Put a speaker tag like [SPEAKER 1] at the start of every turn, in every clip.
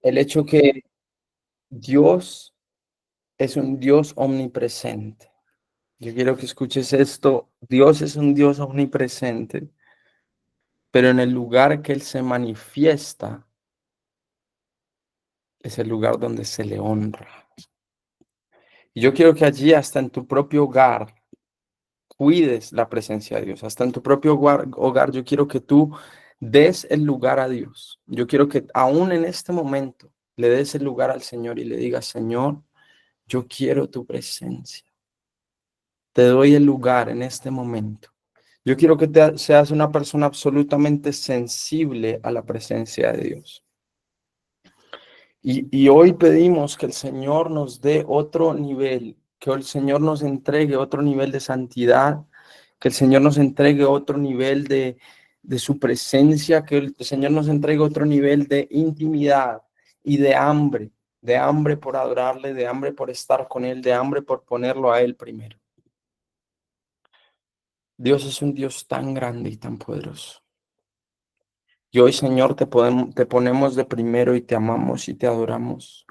[SPEAKER 1] El hecho que Dios es un Dios omnipresente. Yo quiero que escuches esto. Dios es un Dios omnipresente, pero en el lugar que Él se manifiesta es el lugar donde se le honra. Y yo quiero que allí, hasta en tu propio hogar, cuides la presencia de Dios. Hasta en tu propio hogar, yo quiero que tú des el lugar a Dios. Yo quiero que aún en este momento le des el lugar al Señor y le digas, Señor, yo quiero tu presencia. Te doy el lugar en este momento. Yo quiero que seas una persona absolutamente sensible a la presencia de Dios. Y hoy pedimos que el Señor nos dé otro nivel, que el Señor nos entregue otro nivel de santidad, que el Señor nos entregue otro nivel de su presencia, que el Señor nos entregue otro nivel de intimidad y de hambre por adorarle, de hambre por estar con Él, de hambre por ponerlo a Él primero. Dios es un Dios tan grande y tan poderoso. Y hoy, Señor, te ponemos de primero y te amamos y te adoramos.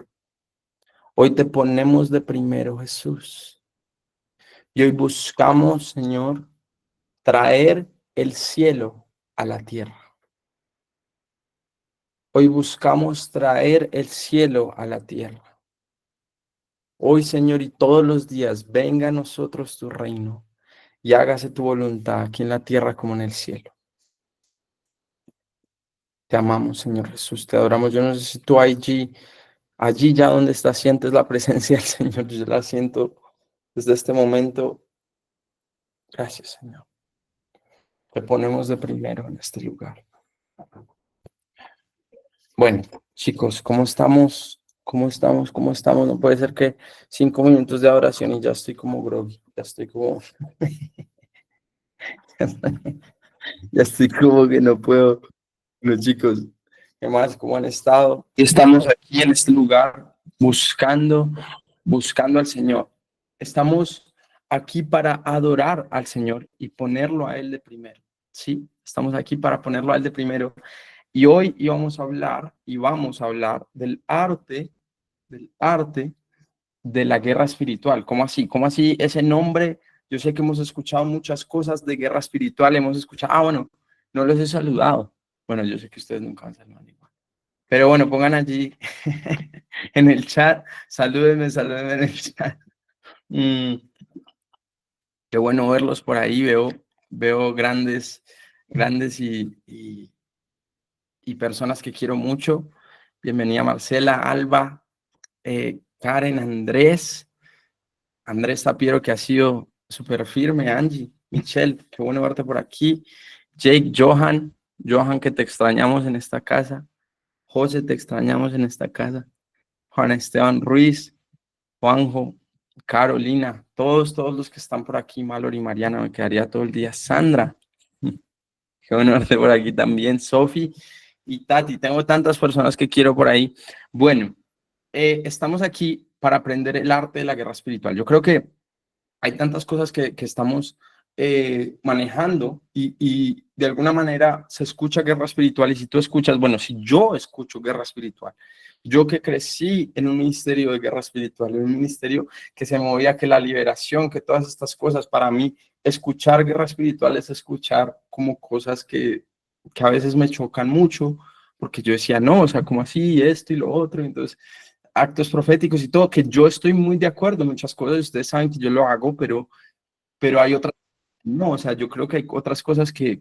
[SPEAKER 1] Hoy te ponemos de primero, Jesús. Y hoy buscamos, Señor, traer el cielo a la tierra. Hoy buscamos traer el cielo a la tierra. Hoy, Señor, y todos los días, venga a nosotros tu reino y hágase tu voluntad aquí en la tierra como en el cielo. Te amamos, Señor Jesús, te adoramos. Yo no sé si tú allí ya donde estás, sientes la presencia del Señor. Yo la siento desde este momento. Gracias, Señor. Te ponemos de primero en este lugar. Bueno, chicos, ¿cómo estamos? ¿Cómo estamos? ¿Cómo estamos? No puede ser que 5 minutos de adoración y ya estoy como groggy. Ya estoy como... ya estoy como que no puedo. Los chicos, ¿qué más? ¿Cómo han estado? Y estamos aquí en este lugar buscando al Señor. Estamos aquí para adorar al Señor y ponerlo a Él de primero. ¿Sí? Estamos aquí para ponerlo a Él de primero. Y hoy vamos a hablar del arte de la guerra espiritual. ¿Cómo así? ¿Cómo así ese nombre? Yo sé que hemos escuchado muchas cosas de guerra espiritual, hemos escuchado, bueno, no los he saludado. Bueno, yo sé que ustedes nunca han saludado igual. Pero bueno, pongan allí en el chat, salúdenme en el chat. Mm, qué bueno verlos por ahí, veo grandes y personas que quiero mucho. Bienvenida Marcela, Alba, Karen, Andrés Tapiero, que ha sido súper firme, Angie, Michelle, qué bueno verte por aquí, Jake, Johan, que te extrañamos en esta casa, José, te extrañamos en esta casa, Juan Esteban Ruiz, Juanjo, Carolina, todos los que están por aquí, Malor y Mariana, me quedaría todo el día, Sandra, qué bueno verte por aquí también, Sofi y Tati, tengo tantas personas que quiero por ahí. Bueno, estamos aquí para aprender el arte de la guerra espiritual. Yo creo que hay tantas cosas que estamos manejando y de alguna manera se escucha guerra espiritual y si tú escuchas, bueno, si yo escucho guerra espiritual, yo que crecí en un ministerio de guerra espiritual, en un ministerio que se movía, que la liberación, que todas estas cosas, para mí, escuchar guerra espiritual es escuchar como cosas que a veces me chocan mucho, porque yo decía, no, o sea, como así, esto y lo otro, entonces actos proféticos y todo, que yo estoy muy de acuerdo en muchas cosas, ustedes saben que yo lo hago, pero hay otras, no, o sea, yo creo que hay otras cosas que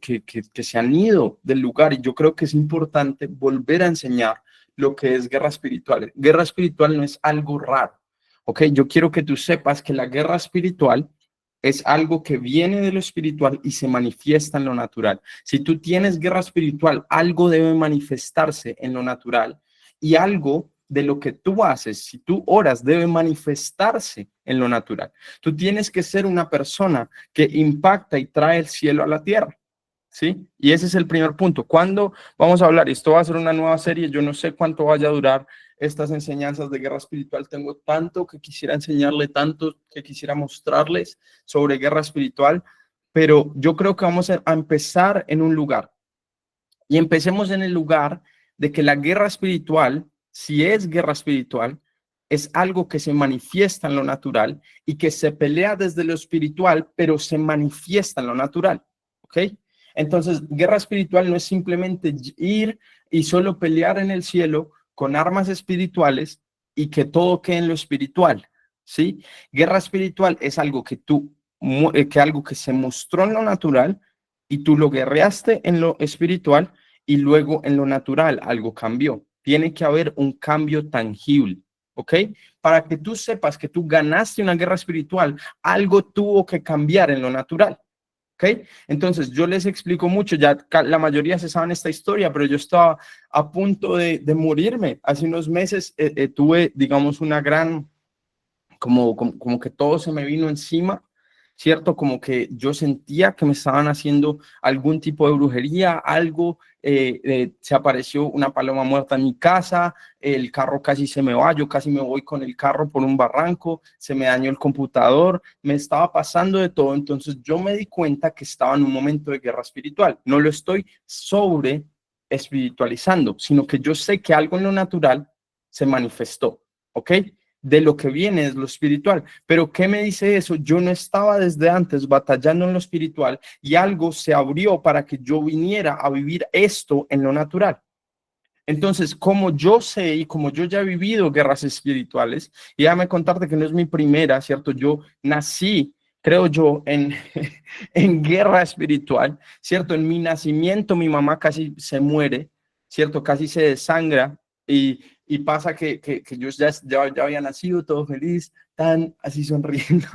[SPEAKER 1] se han ido del lugar y yo creo que es importante volver a enseñar lo que es guerra espiritual. Guerra espiritual no es algo raro, ¿ok? Yo quiero que tú sepas que la guerra espiritual es algo que viene de lo espiritual y se manifiesta en lo natural. Si tú tienes guerra espiritual, algo debe manifestarse en lo natural y algo de lo que tú haces, si tú oras, debe manifestarse en lo natural. Tú tienes que ser una persona que impacta y trae el cielo a la tierra, ¿sí? Y ese es el primer punto. ¿Cuándo vamos a hablar? Esto va a ser una nueva serie, yo no sé cuánto vaya a durar estas enseñanzas de guerra espiritual. Tengo tanto que quisiera enseñarle, tanto que quisiera mostrarles sobre guerra espiritual, pero yo creo que vamos a empezar en un lugar. Y empecemos en el lugar de que la guerra espiritual si es guerra espiritual, es algo que se manifiesta en lo natural y que se pelea desde lo espiritual, pero se manifiesta en lo natural, ¿ok? Entonces, guerra espiritual no es simplemente ir y solo pelear en el cielo con armas espirituales y que todo quede en lo espiritual, ¿sí? Guerra espiritual es algo que algo que se mostró en lo natural y tú lo guerreaste en lo espiritual y luego en lo natural algo cambió. Tiene que haber un cambio tangible, ¿ok? Para que tú sepas que tú ganaste una guerra espiritual, algo tuvo que cambiar en lo natural. ¿Ok? Entonces, yo les explico mucho, ya la mayoría se saben esta historia, pero yo estaba a punto de morirme. Hace unos meses tuve, digamos, una gran, como que todo se me vino encima, ¿cierto? Como que yo sentía que me estaban haciendo algún tipo de brujería, algo, se apareció una paloma muerta en mi casa, el carro casi se me va, yo casi me voy con el carro por un barranco, se me dañó el computador, me estaba pasando de todo, entonces yo me di cuenta que estaba en un momento de guerra espiritual. No lo estoy sobre espiritualizando, sino que yo sé que algo en lo natural se manifestó, ¿ok? De lo que viene es lo espiritual. Pero ¿qué me dice eso? Yo no estaba desde antes batallando en lo espiritual y algo se abrió para que yo viniera a vivir esto en lo natural. Entonces, como yo sé y como yo ya he vivido guerras espirituales, y déjame contarte que no es mi primera, ¿cierto? Yo nací, creo yo, en guerra espiritual, ¿cierto? En mi nacimiento mi mamá casi se muere, ¿cierto? Casi se desangra y pasa que yo ya había nacido todo feliz, tan así sonriendo,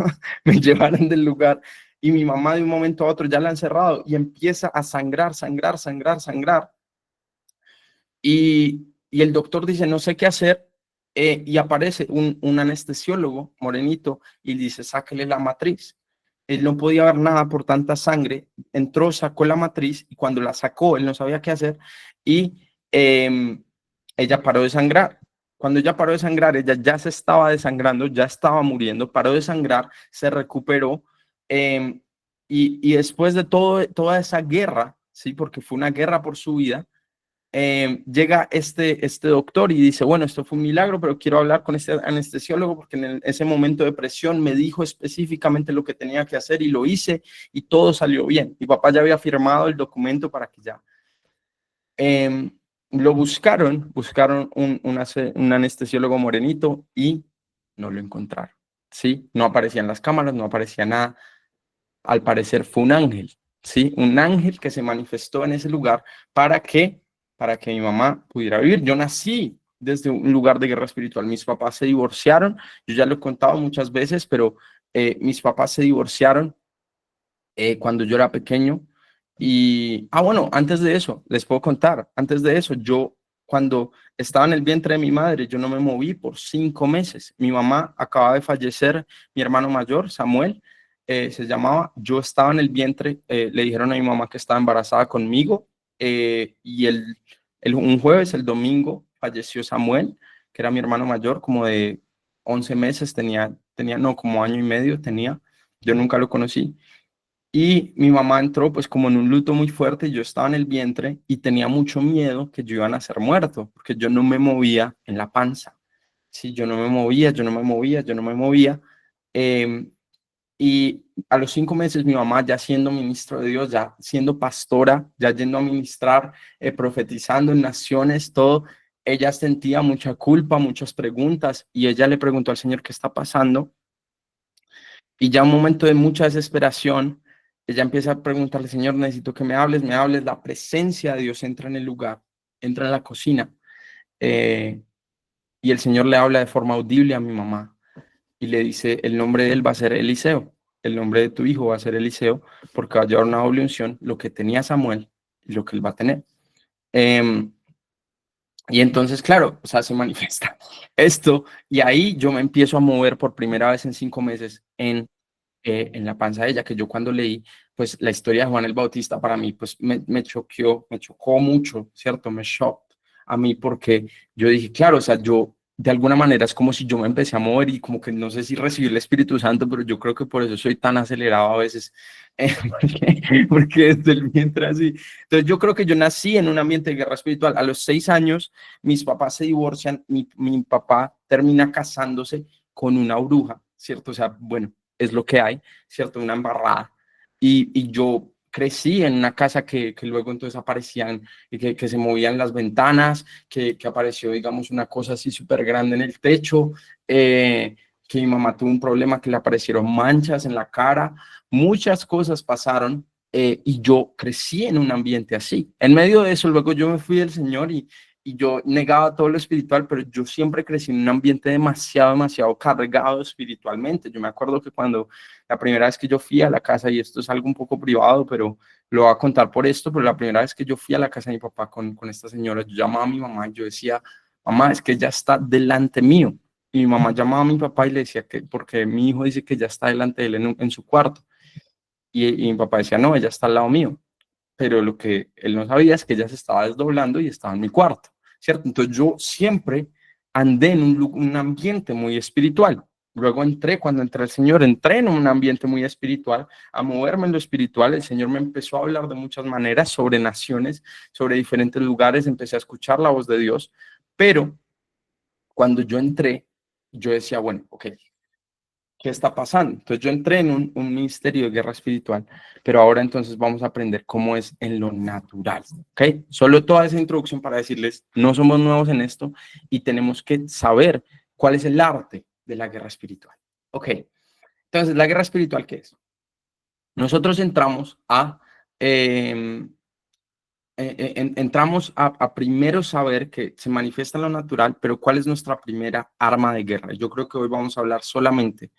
[SPEAKER 1] me llevaron del lugar y mi mamá de un momento a otro ya la han cerrado y empieza a sangrar, sangrar, sangrar, sangrar y el doctor dice, no sé qué hacer, y aparece un anestesiólogo morenito y dice, sáquele la matriz. Él no podía ver nada por tanta sangre, entró, sacó la matriz y cuando la sacó, él no sabía qué hacer y ella paró de sangrar. Cuando ella paró de sangrar, ella ya se estaba desangrando, ya estaba muriendo, paró de sangrar, se recuperó y después de toda esa guerra, ¿sí? Porque fue una guerra por su vida, llega este doctor y dice, bueno, esto fue un milagro, pero quiero hablar con este anestesiólogo porque en ese momento de presión me dijo específicamente lo que tenía que hacer y lo hice y todo salió bien. Mi papá ya había firmado el documento para que ya. Eh, lo buscaron un anestesiólogo morenito y no lo encontraron. ¿Sí? No aparecían las cámaras, no aparecía nada. Al parecer fue un ángel, ¿sí? Un ángel que se manifestó en ese lugar para que, para que mi mamá pudiera vivir. Yo nací desde un lugar de guerra espiritual. Mis papás se divorciaron, yo ya lo he contado muchas veces, pero mis papás se divorciaron cuando yo era pequeño. Y, bueno, antes de eso, les puedo contar, antes de eso, yo cuando estaba en el vientre de mi madre, yo no me moví por 5 meses. Mi mamá acaba de fallecer, mi hermano mayor, Samuel, se llamaba, yo estaba en el vientre, le dijeron a mi mamá que estaba embarazada conmigo y un jueves, el domingo, falleció Samuel, que era mi hermano mayor, como de 11 meses, no, como año y medio tenía, yo nunca lo conocí. Y mi mamá entró pues como en un luto muy fuerte, yo estaba en el vientre y tenía mucho miedo que yo iba a nacer muerto, porque yo no me movía en la panza. Sí, yo no me movía, yo no me movía, yo no me movía. Em, y a los 5 meses mi mamá ya siendo ministro de Dios, ya siendo pastora, ya yendo a ministrar, profetizando en naciones, todo, ella sentía mucha culpa, muchas preguntas y ella le preguntó al Señor qué está pasando. Y ya un momento de mucha desesperación, ella empieza a preguntarle, Señor, necesito que me hables, la presencia de Dios entra en el lugar, entra en la cocina, eh, y el Señor le habla de forma audible a mi mamá y le dice, el nombre de él va a ser Eliseo, el nombre de tu hijo va a ser Eliseo, porque va a llevar una doble unción, lo que tenía Samuel y lo que él va a tener. Y entonces, claro, o sea, se manifiesta esto, y ahí yo me empiezo a mover por primera vez en 5 meses en la panza de ella, que yo cuando leí, pues la historia de Juan el Bautista para mí, pues me chocó mucho, ¿cierto? Me shocked a mí porque yo dije, claro, o sea, de alguna manera es como si yo me empecé a mover y como que no sé si recibí el Espíritu Santo, pero yo creo que por eso soy tan acelerado a veces, porque desde el vientre así. Entonces yo creo que yo nací en un ambiente de guerra espiritual. A los 6 años mis papás se divorcian, mi papá termina casándose con una bruja, ¿cierto? O sea, bueno, es lo que hay, ¿cierto? Una embarrada. Y yo crecí en una casa que luego entonces aparecían, que se movían las ventanas, que apareció, digamos, una cosa así súper grande en el techo, que mi mamá tuvo un problema, que le aparecieron manchas en la cara, muchas cosas pasaron y yo crecí en un ambiente así. En medio de eso, luego yo me fui del Señor y yo negaba todo lo espiritual, pero yo siempre crecí en un ambiente demasiado, demasiado cargado espiritualmente. Yo me acuerdo que cuando la primera vez que yo fui a la casa, y esto es algo un poco privado, pero lo voy a contar por esto, pero la primera vez que yo fui a la casa de mi papá con esta señora, yo llamaba a mi mamá y yo decía, mamá, es que ella está delante mío. Y mi mamá llamaba a mi papá y le decía que, porque mi hijo dice que ya está delante de él en su cuarto. Y mi papá decía, no, ella está al lado mío. Pero lo que él no sabía es que ella se estaba desdoblando y estaba en mi cuarto, ¿cierto? Entonces yo siempre andé en un ambiente muy espiritual. Luego cuando entré al Señor, entré en un ambiente muy espiritual, a moverme en lo espiritual. El Señor me empezó a hablar de muchas maneras sobre naciones, sobre diferentes lugares, empecé a escuchar la voz de Dios, pero cuando yo entré, yo decía, bueno, ok, ¿qué está pasando? Entonces yo entré en un ministerio de guerra espiritual, pero ahora entonces vamos a aprender cómo es en lo natural, ¿ok? Solo toda esa introducción para decirles, no somos nuevos en esto y tenemos que saber cuál es el arte de la guerra espiritual, ¿ok? Entonces, ¿la guerra espiritual qué es? Nosotros entramos eh, a primero saber que se manifiesta en lo natural, pero ¿cuál es nuestra primera arma de guerra? Yo creo que hoy vamos a hablar solamente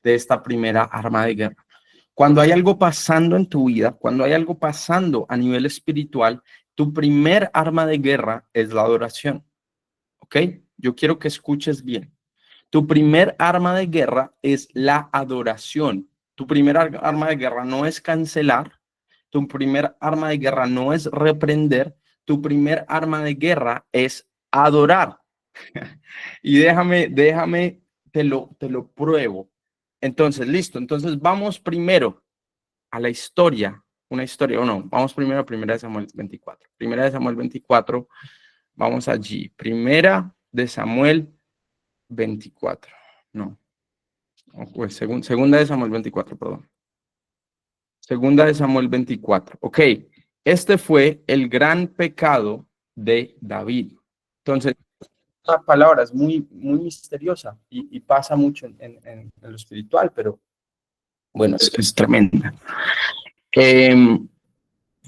[SPEAKER 1] de esta primera arma de guerra. Cuando hay algo pasando en tu vida, cuando hay algo pasando a nivel espiritual, tu primer arma de guerra es la adoración. ¿Ok? Yo quiero que escuches bien. Tu primer arma de guerra es la adoración. Tu primer arma de guerra no es cancelar. Tu primer arma de guerra no es reprender. Tu primer arma de guerra es adorar. Y déjame, te lo pruebo. Entonces, listo. Entonces, vamos primero a la historia. Una historia, o no, vamos primero a Primera de Samuel 24. Primera de Samuel 24, vamos allí. Primera de Samuel 24. No, pues segunda de Samuel 24, perdón. Segunda de Samuel 24. Ok, este fue el gran pecado de David. Entonces, esta palabra es muy, muy misteriosa y pasa mucho en lo espiritual, pero bueno, es tremenda.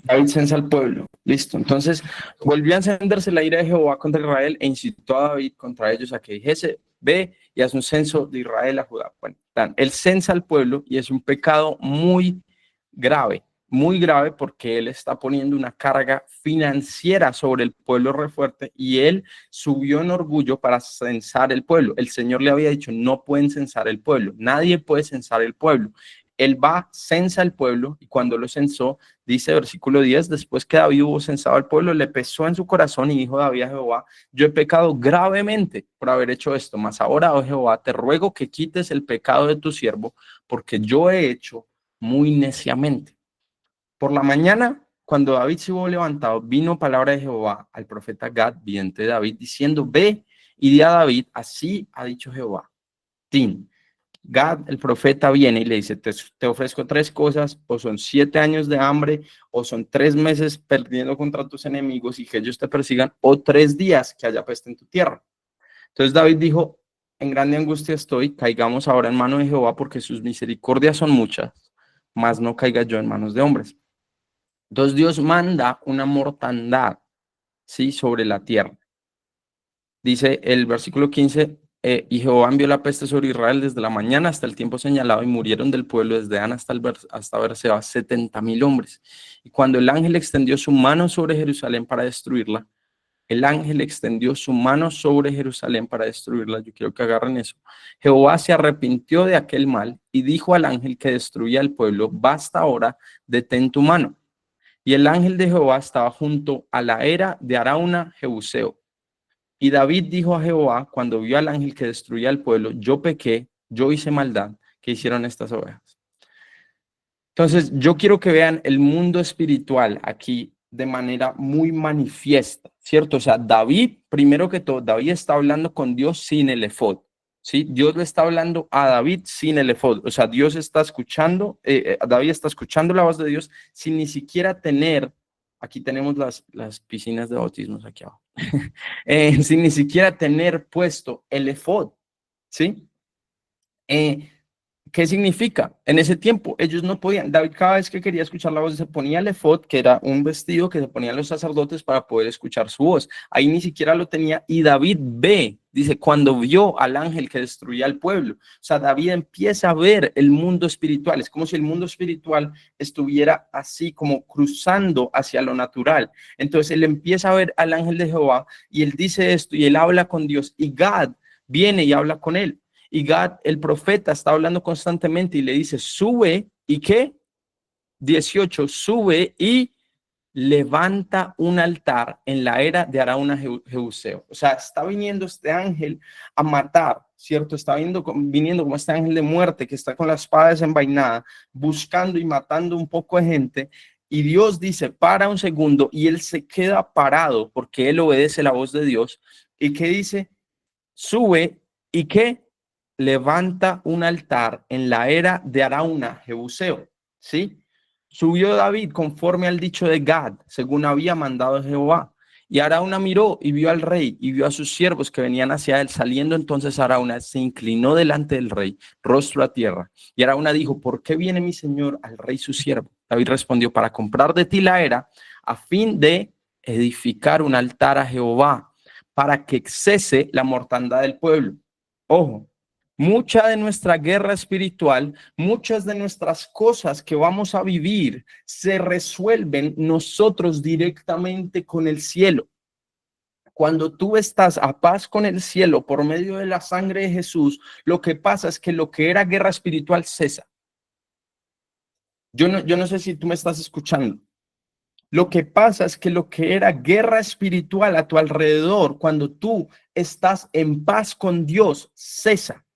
[SPEAKER 1] David censa al pueblo. Listo. Entonces, volvió a encenderse la ira de Jehová contra Israel e incitó a David contra ellos a que dijese, ve y haz un censo de Israel a Judá. Bueno, él censa al pueblo y es un pecado muy grave porque él está poniendo una carga financiera sobre el pueblo re fuerte y él subió en orgullo para censar el pueblo. El Señor le había dicho, no pueden censar el pueblo, nadie puede censar el pueblo. Él va, censa el pueblo y cuando lo censó, dice versículo 10, después que David hubo censado al pueblo, le pesó en su corazón y dijo David a Jehová, yo he pecado gravemente por haber hecho esto, mas ahora, oh Jehová, te ruego que quites el pecado de tu siervo, porque yo he hecho muy neciamente. Por la mañana, cuando David se hubo levantado, vino palabra de Jehová al profeta Gad, vidente de David, diciendo, ve y di a David, así ha dicho Jehová. Tin. Gad, el profeta, viene y le dice, te ofrezco tres cosas, o son 7 años de hambre, o son 3 meses perdiendo contra tus enemigos y que ellos te persigan, o 3 días que haya peste en tu tierra. Entonces David dijo, en grande angustia estoy, caigamos ahora en mano de Jehová, porque sus misericordias son muchas, mas no caiga yo en manos de hombres. Entonces Dios manda una mortandad, ¿sí?, sobre la tierra. Dice el versículo 15, y Jehová envió la peste sobre Israel desde la mañana hasta el tiempo señalado y murieron del pueblo desde Dan hasta Beerseba 70,000 hombres. Y cuando el ángel extendió su mano sobre Jerusalén para destruirla, el ángel extendió su mano sobre Jerusalén para destruirla. Yo quiero que agarren eso. Jehová se arrepintió de aquel mal y dijo al ángel que destruía el pueblo, basta ahora, detén tu mano. Y el ángel de Jehová estaba junto a la era de Arauna Jebuseo. Y David dijo a Jehová, cuando vio al ángel que destruía al pueblo, yo pequé, yo hice maldad, que hicieron estas ovejas. Entonces, yo quiero que vean el mundo espiritual aquí de manera muy manifiesta, ¿cierto? O sea, David, primero que todo, David está hablando con Dios sin el efod, ¿sí? Dios le está hablando a David sin el efod, o sea, Dios está escuchando, David está escuchando la voz de Dios sin ni siquiera tener, aquí tenemos las piscinas de bautismos aquí abajo, sin ni siquiera tener puesto el efod, ¿sí? ¿Qué significa? En ese tiempo ellos no podían, David cada vez que quería escuchar la voz se ponía el efod, que era un vestido que se ponían los sacerdotes para poder escuchar su voz. Ahí ni siquiera lo tenía y David ve, dice, cuando vio al ángel que destruía al pueblo. O sea, David empieza a ver el mundo espiritual. Es como si el mundo espiritual estuviera así como cruzando hacia lo natural. Entonces él empieza a ver al ángel de Jehová y él dice esto y él habla con Dios y Gad viene y habla con él. Y Gad, el profeta, está hablando constantemente y le dice, sube, ¿y qué? 18, sube y levanta un altar en la era de Arauna Jebuseo. O sea, está viniendo este ángel a matar, ¿cierto? Está viniendo como este ángel de muerte que está con la espada desenvainada, buscando y matando un poco de gente. Y Dios dice, para un segundo, y él se queda parado porque él obedece la voz de Dios. ¿Y qué dice? Sube, ¿y qué? Levanta un altar en la era de Arauna, Jebuseo, ¿sí? Subió David conforme al dicho de Gad, según había mandado Jehová. Y Arauna miró y vio al rey y vio a sus siervos que venían hacia él. Saliendo entonces Arauna se inclinó delante del rey, rostro a tierra. Y Arauna dijo, ¿por qué viene mi señor al rey su siervo? David respondió, para comprar de ti la era, a fin de edificar un altar a Jehová, para que cese la mortandad del pueblo. Ojo, mucha de nuestra guerra espiritual, muchas de nuestras cosas que vamos a vivir se resuelven nosotros directamente con el cielo. Cuando tú estás a paz con el cielo por medio de la sangre de Jesús, lo que pasa es que lo que era guerra espiritual cesa. Yo no sé si tú me estás escuchando. Lo que pasa es que lo que era guerra espiritual a tu alrededor, cuando tú estás en paz con Dios, cesa.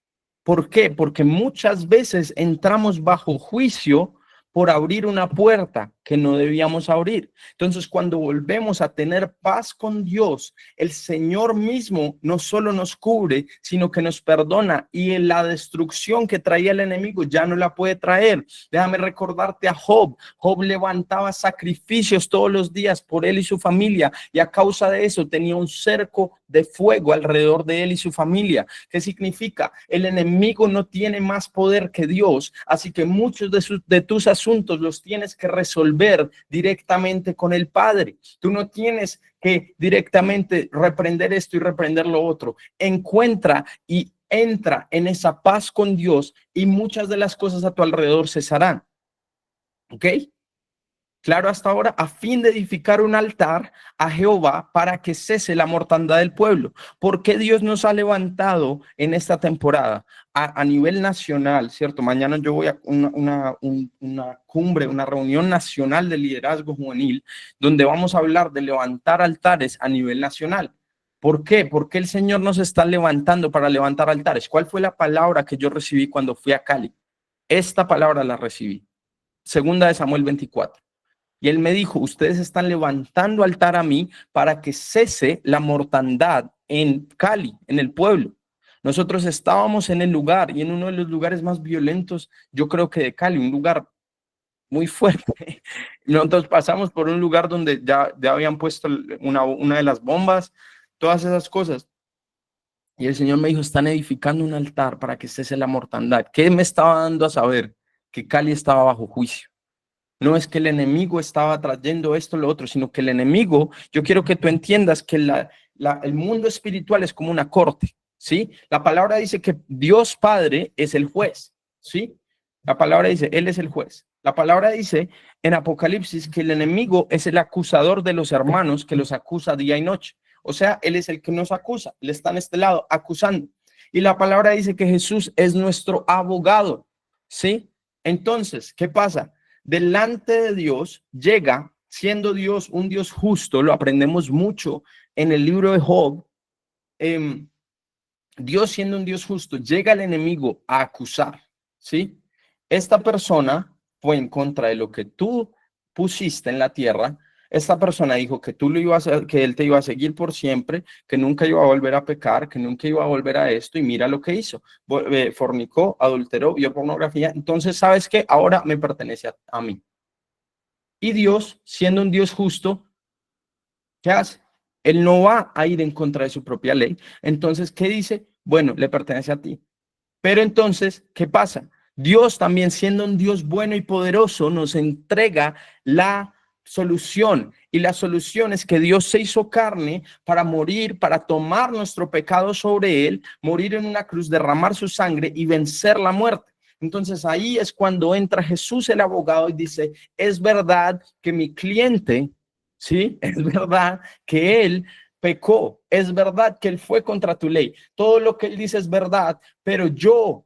[SPEAKER 1] ¿Por qué? Porque muchas veces entramos bajo juicio por abrir una puerta que no debíamos abrir. Entonces, cuando volvemos a tener paz con Dios, el Señor mismo no solo nos cubre, sino que nos perdona y en la destrucción que traía el enemigo ya no la puede traer. Déjame recordarte a Job. Job levantaba sacrificios todos los días por él y su familia y a causa de eso tenía un cerco de fuego alrededor de él y su familia. ¿Qué significa? El enemigo no tiene más poder que Dios, así que muchos de tus asuntos los tienes que resolver directamente con el Padre. Tú no tienes que directamente reprender esto y reprender lo otro. Encuentra y entra en esa paz con Dios y muchas de las cosas a tu alrededor cesarán. ¿Ok? Claro, hasta ahora, a fin de edificar un altar a Jehová para que cese la mortandad del pueblo. ¿Por qué Dios nos ha levantado en esta temporada a nivel nacional? ¿Cierto? Mañana yo voy a una cumbre, una reunión nacional de liderazgo juvenil, donde vamos a hablar de levantar altares a nivel nacional. ¿Por qué? Porque el Señor nos está levantando para levantar altares. ¿Cuál fue la palabra que yo recibí cuando fui a Cali? Esta palabra la recibí. Segunda de Samuel 24. Y él me dijo, ustedes están levantando altar a mí para que cese la mortandad en Cali, en el pueblo. Nosotros estábamos en el lugar y en uno de los lugares más violentos, yo creo que de Cali, un lugar muy fuerte. Nosotros pasamos por un lugar donde ya habían puesto una de las bombas, todas esas cosas. Y el Señor me dijo, están edificando un altar para que cese la mortandad. ¿Qué me estaba dando a saber? Que Cali estaba bajo juicio. No es que el enemigo estaba trayendo esto o lo otro, sino que el enemigo, yo quiero que tú entiendas que el mundo espiritual es como una corte, ¿sí? La palabra dice que Dios Padre es el juez, ¿sí? La palabra dice, Él es el juez. La palabra dice en Apocalipsis que el enemigo es el acusador de los hermanos que los acusa día y noche. O sea, Él es el que nos acusa, Él está en este lado acusando. Y la palabra dice que Jesús es nuestro abogado, ¿sí? Entonces, ¿qué pasa? Delante de Dios llega, siendo Dios un Dios justo, lo aprendemos mucho en el libro de Job, Dios siendo un Dios justo, llega el enemigo a acusar, ¿sí? Esta persona fue en contra de lo que tú pusiste en la tierra. Esta persona dijo que tú lo ibas a, que él te iba a seguir por siempre, que nunca iba a volver a pecar, que nunca iba a volver a esto, y mira lo que hizo. Fornicó, adulteró, vio pornografía. Entonces, ¿sabes qué? Ahora me pertenece a mí. Y Dios, siendo un Dios justo, ¿qué hace? Él no va a ir en contra de su propia ley. Entonces, ¿qué dice? Bueno, le pertenece a ti. Pero entonces, ¿qué pasa? Dios también, siendo un Dios bueno y poderoso, nos entrega la solución. Y la solución es que Dios se hizo carne para morir, para tomar nuestro pecado sobre él, morir en una cruz, derramar su sangre y vencer la muerte. Entonces ahí es cuando entra Jesús el abogado y dice, es verdad que mi cliente, ¿sí? Es verdad que él pecó, es verdad que él fue contra tu ley, todo lo que él dice es verdad, pero yo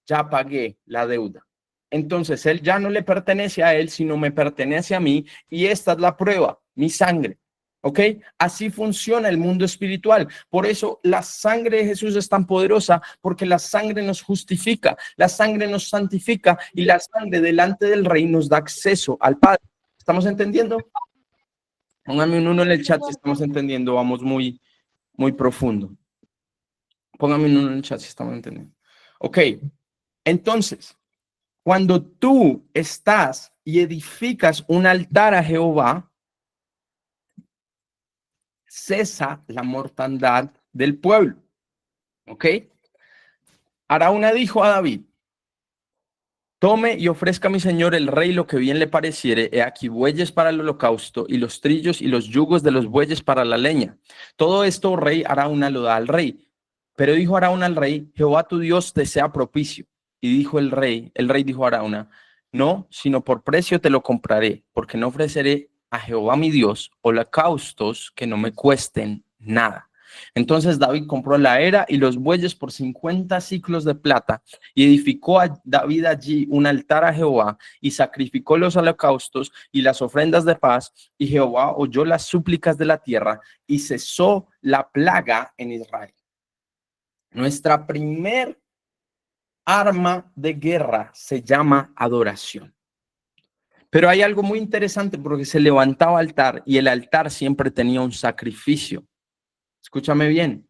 [SPEAKER 1] ya pagué la deuda. Entonces él ya no le pertenece a él, sino me pertenece a mí, y esta es la prueba, mi sangre. ¿Ok? Así funciona el mundo espiritual. Por eso la sangre de Jesús es tan poderosa, porque la sangre nos justifica, la sangre nos santifica, y la sangre delante del Rey nos da acceso al Padre. ¿Estamos entendiendo? Pónganme un uno en el chat si estamos entendiendo, vamos muy profundo. Pónganme un uno en el chat si estamos entendiendo. Ok, entonces, cuando tú estás y edificas un altar a Jehová, cesa la mortandad del pueblo. Ok, Araúna dijo a David, tome y ofrezca a mi señor el rey lo que bien le pareciere, he aquí bueyes para el holocausto, y los trillos y los yugos de los bueyes para la leña. Todo esto, rey Araúna, lo da al rey. Pero dijo Araúna al rey, Jehová tu Dios te sea propicio. Y dijo el rey dijo a Araúna, no, sino por precio te lo compraré, porque no ofreceré a Jehová mi Dios holocaustos que no me cuesten nada. Entonces David compró la era y los bueyes por 50 ciclos de plata, y edificó a David allí un altar a Jehová, y sacrificó los holocaustos y las ofrendas de paz, y Jehová oyó las súplicas de la tierra, y cesó la plaga en Israel. Nuestra primer arma de guerra se llama adoración. Pero hay algo muy interesante, porque se levantaba altar y el altar siempre tenía un sacrificio. Escúchame bien.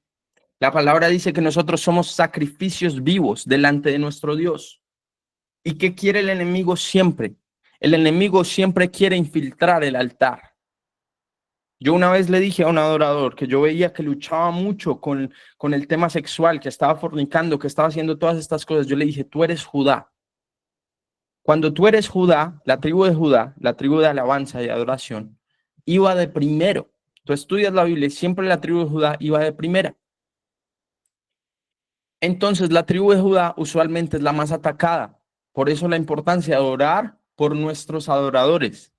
[SPEAKER 1] La palabra dice que nosotros somos sacrificios vivos delante de nuestro Dios. ¿Y qué quiere el enemigo siempre? El enemigo siempre quiere infiltrar el altar. Yo una vez le dije a un adorador que yo veía que luchaba mucho con el tema sexual, que estaba fornicando, que estaba haciendo todas estas cosas. Yo le dije, tú eres Judá. Cuando tú eres Judá, la tribu de Judá, la tribu de alabanza y adoración, iba de primero. Tú estudias la Biblia y siempre la tribu de Judá iba de primera. Entonces la tribu de Judá usualmente es la más atacada. Por eso la importancia de orar por nuestros adoradores.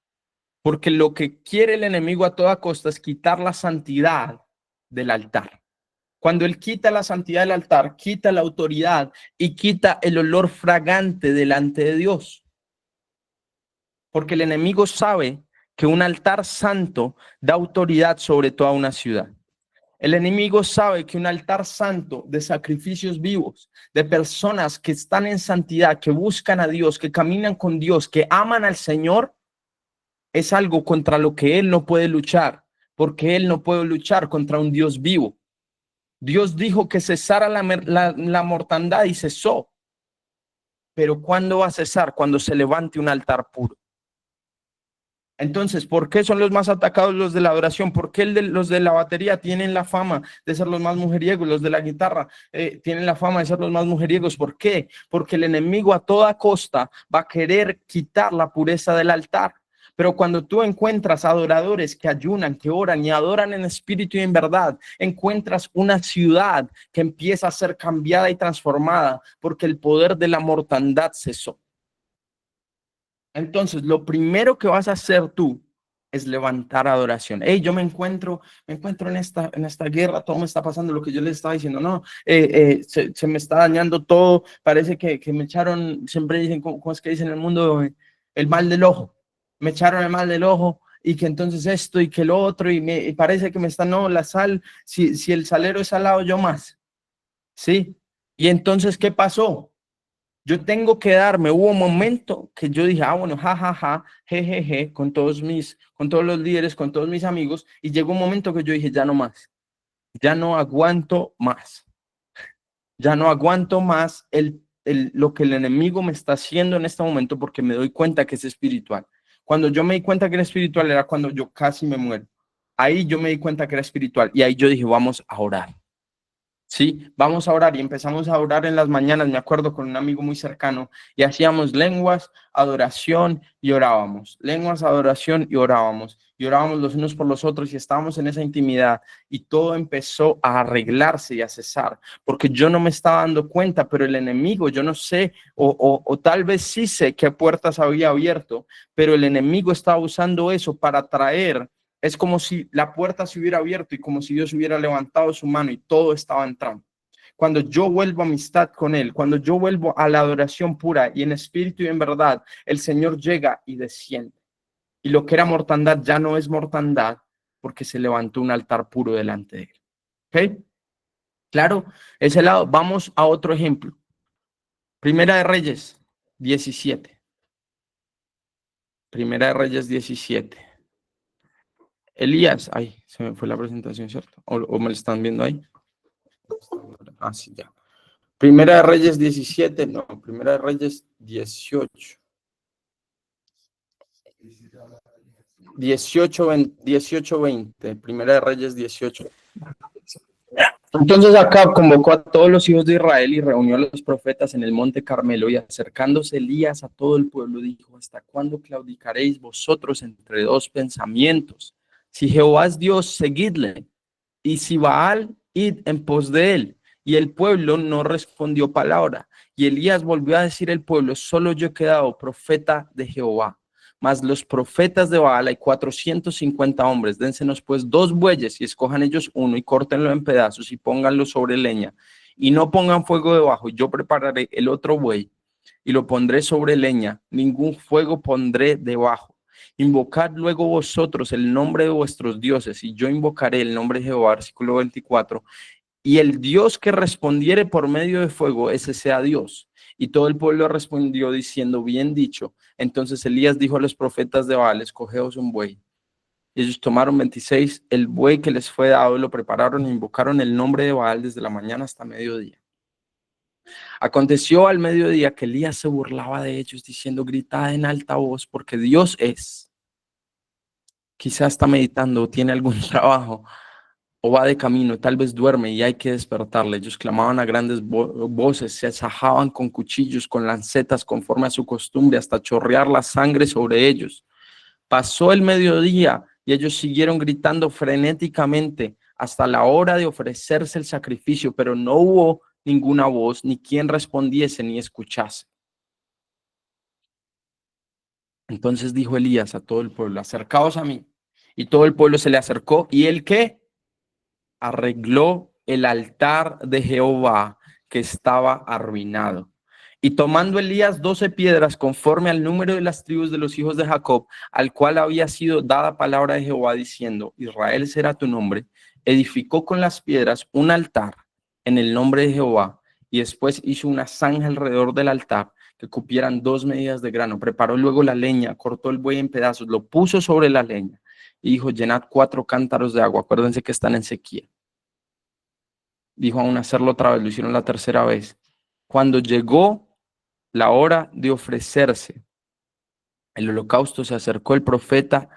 [SPEAKER 1] Porque lo que quiere el enemigo a toda costa es quitar la santidad del altar. Cuando él quita la santidad del altar, quita la autoridad y quita el olor fragante delante de Dios. Porque el enemigo sabe que un altar santo da autoridad sobre toda una ciudad. El enemigo sabe que un altar santo de sacrificios vivos, de personas que están en santidad, que buscan a Dios, que caminan con Dios, que aman al Señor, es algo contra lo que él no puede luchar, porque él no puede luchar contra un Dios vivo. Dios dijo que cesara la mortandad y cesó. Pero ¿cuándo va a cesar? Cuando se levante un altar puro. Entonces, ¿por qué son los más atacados los de la adoración? ¿Por qué los de la batería tienen la fama de ser los más mujeriegos? Los de la guitarra tienen la fama de ser los más mujeriegos. ¿Por qué? Porque el enemigo a toda costa va a querer quitar la pureza del altar. Pero cuando tú encuentras adoradores que ayunan, que oran y adoran en espíritu y en verdad, encuentras una ciudad que empieza a ser cambiada y transformada, porque el poder de la mortandad cesó. Entonces, lo primero que vas a hacer tú es levantar adoración. Hey, yo me encuentro en esta guerra, todo me está pasando, lo que yo les estaba diciendo, no, se me está dañando todo, parece que me echaron, siempre dicen, ¿cómo es que dicen en el mundo? El mal del ojo. Me echaron el mal del ojo, y que entonces esto y que lo otro, y parece que me está, no, la sal, si el salero es salado, yo más, ¿sí? Y entonces, ¿qué pasó? Yo tengo que darme, hubo un momento que yo dije, bueno, jajaja, jejeje, con todos los líderes, con todos mis amigos, y llegó un momento que yo dije, ya no más, ya no aguanto más, ya no aguanto más lo que el enemigo me está haciendo en este momento porque me doy cuenta que es espiritual. Cuando yo me di cuenta que era espiritual era cuando yo casi me muero. Ahí yo me di cuenta que era espiritual y ahí yo dije, vamos a orar. Sí, vamos a orar y empezamos a orar en las mañanas, me acuerdo con un amigo muy cercano y hacíamos lenguas, adoración y orábamos, lenguas, adoración y orábamos los unos por los otros y estábamos en esa intimidad y todo empezó a arreglarse y a cesar, porque yo no me estaba dando cuenta, pero el enemigo, yo no sé, o tal vez sí sé qué puertas había abierto, pero el enemigo estaba usando eso para traer. Es como si la puerta se hubiera abierto y como si Dios hubiera levantado su mano y todo estaba entrando. Cuando yo vuelvo a amistad con Él, cuando yo vuelvo a la adoración pura y en espíritu y en verdad, el Señor llega y desciende. Y lo que era mortandad ya no es mortandad porque se levantó un altar puro delante de Él. ¿Ok? Claro, ese lado. Vamos a otro ejemplo. Primera de Reyes 17. Primera de Reyes 17. Elías, ay, se me fue la presentación, ¿cierto? ¿O me lo están viendo ahí? Ah, sí, ya. Primera de Reyes 17, no, Primera de Reyes 18. 18, 20, Primera de Reyes 18. Entonces Acab convocó a todos los hijos de Israel y reunió a los profetas en el monte Carmelo y acercándose Elías a todo el pueblo dijo, ¿hasta cuándo claudicaréis vosotros entre dos pensamientos? Si Jehová es Dios, seguidle, y si Baal, id en pos de él. Y el pueblo no respondió palabra. Y Elías volvió a decir al pueblo, solo yo he quedado profeta de Jehová. Mas los profetas de Baal hay 450 hombres. Dénsenos pues 2 bueyes y escojan ellos uno y córtenlo en pedazos y pónganlo sobre leña. Y no pongan fuego debajo. Y yo prepararé el otro buey y lo pondré sobre leña. Ningún fuego pondré debajo. Invocad luego vosotros el nombre de vuestros dioses, y yo invocaré el nombre de Jehová, versículo 24, y el Dios que respondiere por medio de fuego, ese sea Dios. Y todo el pueblo respondió diciendo, bien dicho. Entonces Elías dijo a los profetas de Baal, escogeos un buey. Y ellos tomaron 26, el buey que les fue dado, lo prepararon e invocaron el nombre de Baal desde la mañana hasta mediodía. Aconteció al mediodía que Elías se burlaba de ellos, diciendo, gritad en alta voz, porque Dios es. Quizás está meditando, tiene algún trabajo o va de camino, tal vez duerme y hay que despertarle. Ellos clamaban a grandes voces, se asajaban con cuchillos, con lancetas, conforme a su costumbre, hasta chorrear la sangre sobre ellos. Pasó el mediodía y ellos siguieron gritando frenéticamente hasta la hora de ofrecerse el sacrificio, pero no hubo ninguna voz, ni quien respondiese ni escuchase. Entonces dijo Elías a todo el pueblo, acercaos a mí. Y todo el pueblo se le acercó. ¿Y él qué? Arregló el altar de Jehová que estaba arruinado. Y tomando Elías 12 piedras conforme al número de las tribus de los hijos de Jacob, al cual había sido dada palabra de Jehová diciendo, Israel será tu nombre, edificó con las piedras un altar en el nombre de Jehová y después hizo una zanja alrededor del altar que cupieran 2 medidas de grano. Preparó luego la leña, cortó el buey en pedazos, lo puso sobre la leña y dijo, llenad 4 cántaros de agua. Acuérdense que están en sequía. Dijo aún hacerlo otra vez, lo hicieron la tercera vez. Cuando llegó la hora de ofrecerse el holocausto, se acercó el profeta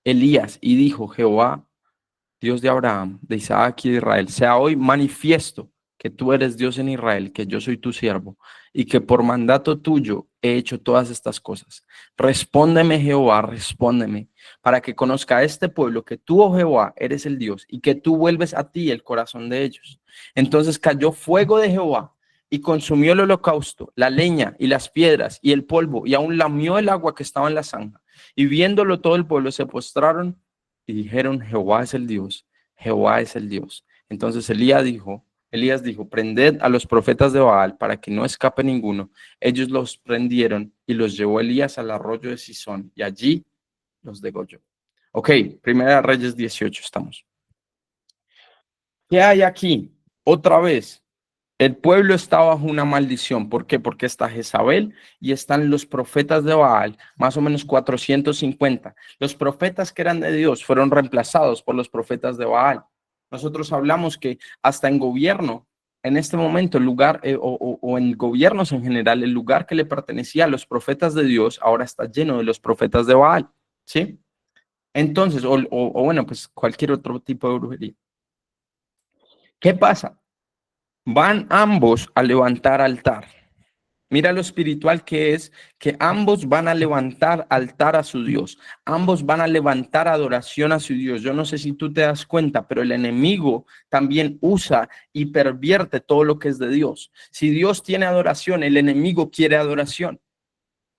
[SPEAKER 1] Elías y dijo, Jehová, Dios de Abraham, de Isaac y de Israel, sea hoy manifiesto que tú eres Dios en Israel, que yo soy tu siervo y que por mandato tuyo he hecho todas estas cosas. Respóndeme, Jehová, respóndeme, para que conozca a este pueblo que tú, oh Jehová, eres el Dios y que tú vuelves a ti el corazón de ellos. Entonces cayó fuego de Jehová y consumió el holocausto, la leña y las piedras y el polvo, y aún lamió el agua que estaba en la zanja. Y viéndolo todo el pueblo se postraron y dijeron, Jehová es el Dios, Jehová es el Dios. Entonces Elías dijo, prended a los profetas de Baal para que no escape ninguno. Ellos los prendieron y los llevó Elías al arroyo de Sison y allí los degolló. Ok, Primera Reyes 18 estamos. ¿Qué hay aquí? Otra vez, el pueblo está bajo una maldición. ¿Por qué? Porque está Jezabel y están los profetas de Baal, más o menos 450. Los profetas que eran de Dios fueron reemplazados por los profetas de Baal. Nosotros hablamos que hasta en gobierno, en este momento, el lugar, o en gobiernos en general, el lugar que le pertenecía a los profetas de Dios ahora está lleno de los profetas de Baal, ¿sí? Entonces, o bueno, pues cualquier otro tipo de brujería. ¿Qué pasa? Van ambos a levantar altar. Mira lo espiritual que es, que ambos van a levantar altar a su Dios. Ambos van a levantar adoración a su Dios. Yo no sé si tú te das cuenta, pero el enemigo también usa y pervierte todo lo que es de Dios. Si Dios tiene adoración, el enemigo quiere adoración.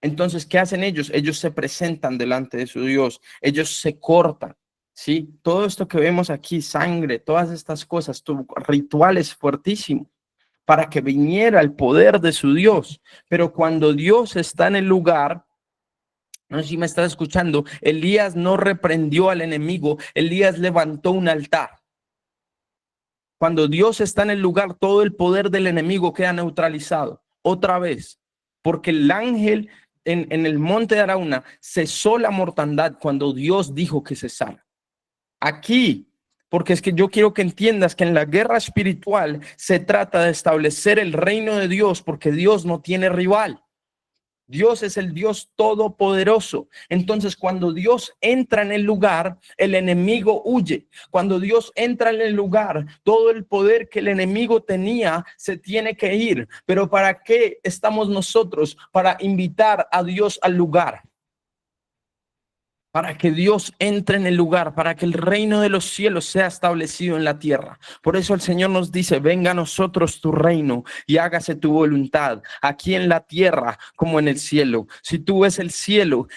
[SPEAKER 1] Entonces, ¿qué hacen ellos? Ellos se presentan delante de su Dios. Ellos se cortan. ¿Sí? Todo esto que vemos aquí, sangre, todas estas cosas, rituales fuertísimos para que viniera el poder de su Dios. Pero cuando Dios está en el lugar, no sé si me estás escuchando, Elías no reprendió al enemigo, Elías levantó un altar. Cuando Dios está en el lugar, todo el poder del enemigo queda neutralizado. Otra vez, porque el ángel en el monte de Arauna cesó la mortandad cuando Dios dijo que cesara. Aquí, porque es que yo quiero que entiendas que en la guerra espiritual se trata de establecer el reino de Dios, porque Dios no tiene rival. Dios es el Dios todopoderoso. Entonces, cuando Dios entra en el lugar, el enemigo huye. Cuando Dios entra en el lugar, todo el poder que el enemigo tenía se tiene que ir. Pero ¿para qué estamos nosotros? Para invitar a Dios al lugar, para que Dios entre en el lugar, para que el reino de los cielos sea establecido en la tierra. Por eso el Señor nos dice, venga a nosotros tu reino y hágase tu voluntad, aquí en la tierra como en el cielo. Si tú ves el cielo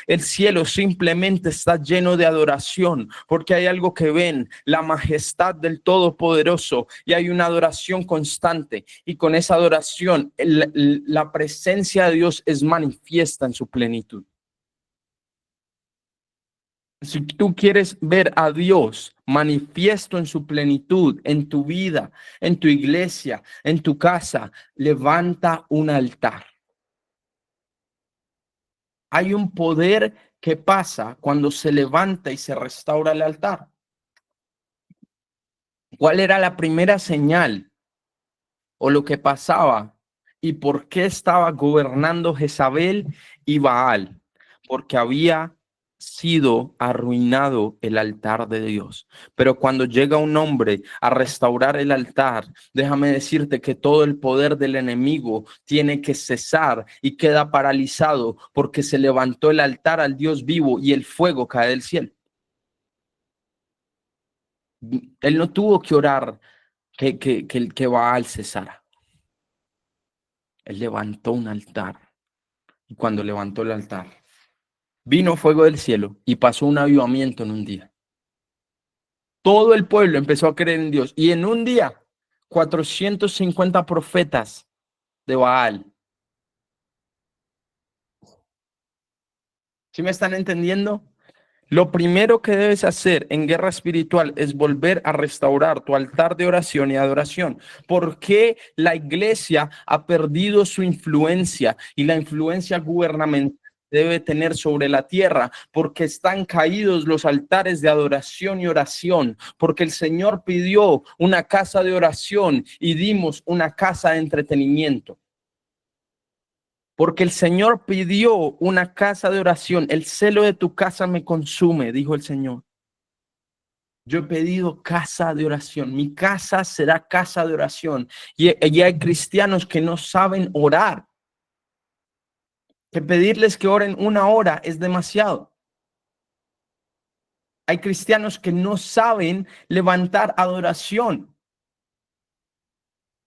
[SPEAKER 1] simplemente está lleno de adoración, porque hay algo que ven, la majestad del Todopoderoso, y hay una adoración constante, y con esa adoración la presencia de Dios es manifiesta en su plenitud. Si tú quieres ver a Dios manifiesto en su plenitud, en tu vida, en tu iglesia, en tu casa, levanta un altar. Hay un poder que pasa cuando se levanta y se restaura el altar. ¿Cuál era la primera señal o lo que pasaba? ¿Y por qué estaba gobernando Jezabel y Baal? Porque había sido arruinado el altar de Dios. Pero cuando llega un hombre a restaurar el altar, déjame decirte que todo el poder del enemigo tiene que cesar y queda paralizado, porque se levantó el altar al Dios vivo y el fuego cae del cielo. Él no tuvo que orar que Baal cesara. Él levantó un altar, y cuando levantó el altar, vino fuego del cielo y pasó un avivamiento en un día. Todo el pueblo empezó a creer en Dios, y en un día 450 profetas de Baal. ¿Sí me están entendiendo? Lo primero que debes hacer en guerra espiritual es volver a restaurar tu altar de oración y adoración. ¿Por qué la iglesia ha perdido su influencia y la influencia gubernamental debe tener sobre la tierra? Porque están caídos los altares de adoración y oración, porque el Señor pidió una casa de oración y dimos una casa de entretenimiento. Porque el Señor pidió una casa de oración. El celo de tu casa me consume, dijo el Señor. Yo he pedido casa de oración. Mi casa será casa de oración. Y hay cristianos que no saben orar, que pedirles que oren una hora es demasiado. Hay cristianos que no saben levantar adoración.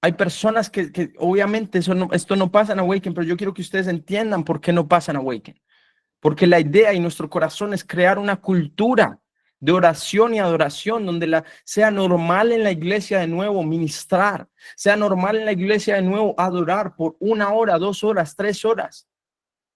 [SPEAKER 1] Hay personas que obviamente esto no pasa en Awaken, pero yo quiero que ustedes entiendan por qué no pasa en Awaken. Porque la idea y nuestro corazón es crear una cultura de oración y adoración donde sea normal en la iglesia de nuevo ministrar, sea normal en la iglesia de nuevo adorar por 1 hora, 2 horas, 3 horas.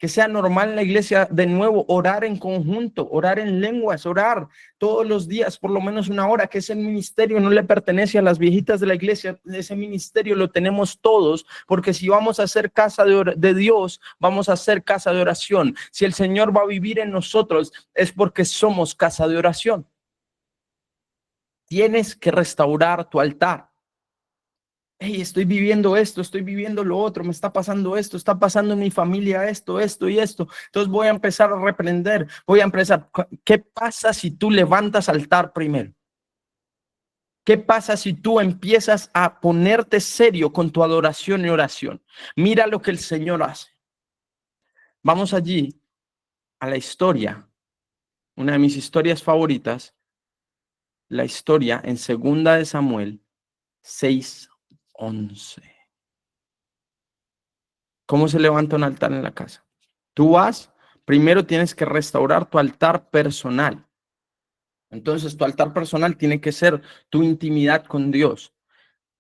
[SPEAKER 1] que sea normal en la iglesia de nuevo, orar en conjunto, orar en lenguas, orar todos los días, por lo menos una hora, que ese ministerio no le pertenece a las viejitas de la iglesia, ese ministerio lo tenemos todos, porque si vamos a ser casa de Dios, vamos a ser casa de oración. Si el Señor va a vivir en nosotros, es porque somos casa de oración. Tienes que restaurar tu altar. Hey, estoy viviendo esto, estoy viviendo lo otro, me está pasando esto, está pasando en mi familia esto, esto y esto. Entonces voy a empezar a reprender, voy a empezar. ¿Qué pasa si tú levantas altar primero? ¿Qué pasa si tú empiezas a ponerte serio con tu adoración y oración? Mira lo que el Señor hace. Vamos allí a la historia, una de mis historias favoritas, la historia en 2 de Samuel 6:11. ¿Cómo se levanta un altar en la casa? Tú vas, primero tienes que restaurar tu altar personal. Entonces, tu altar personal tiene que ser tu intimidad con Dios.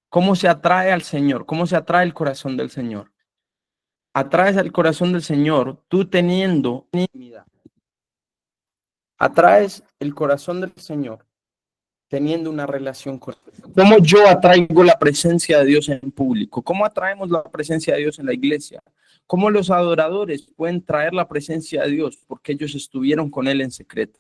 [SPEAKER 1] ¿Cómo se atrae al Señor? ¿Cómo se atrae el corazón del Señor? Atraes al corazón del Señor tú teniendo intimidad. Atraes el corazón del Señor teniendo una relación con Él. ¿Cómo yo atraigo la presencia de Dios en público? ¿Cómo atraemos la presencia de Dios en la iglesia? ¿Cómo los adoradores pueden traer la presencia de Dios? Porque ellos estuvieron con Él en secreto.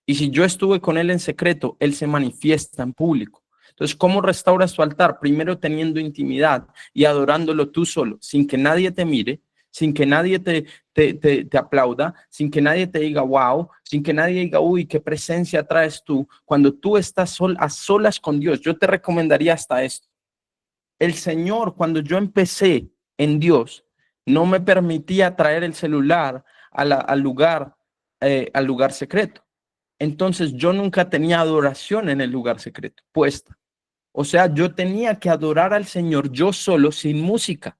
[SPEAKER 1] Y si yo estuve con Él en secreto, Él se manifiesta en público. Entonces, ¿cómo restauras tu altar? Primero teniendo intimidad y adorándolo tú solo, sin que nadie te mire, sin que nadie te aplauda, sin que nadie te diga wow, sin que nadie diga uy, qué presencia traes tú. Cuando tú estás a solas con Dios, yo te recomendaría hasta esto. El Señor, cuando yo empecé en Dios, no me permitía traer el celular al lugar secreto. Entonces yo nunca tenía adoración en el lugar secreto puesta. O sea, yo tenía que adorar al Señor yo solo sin música,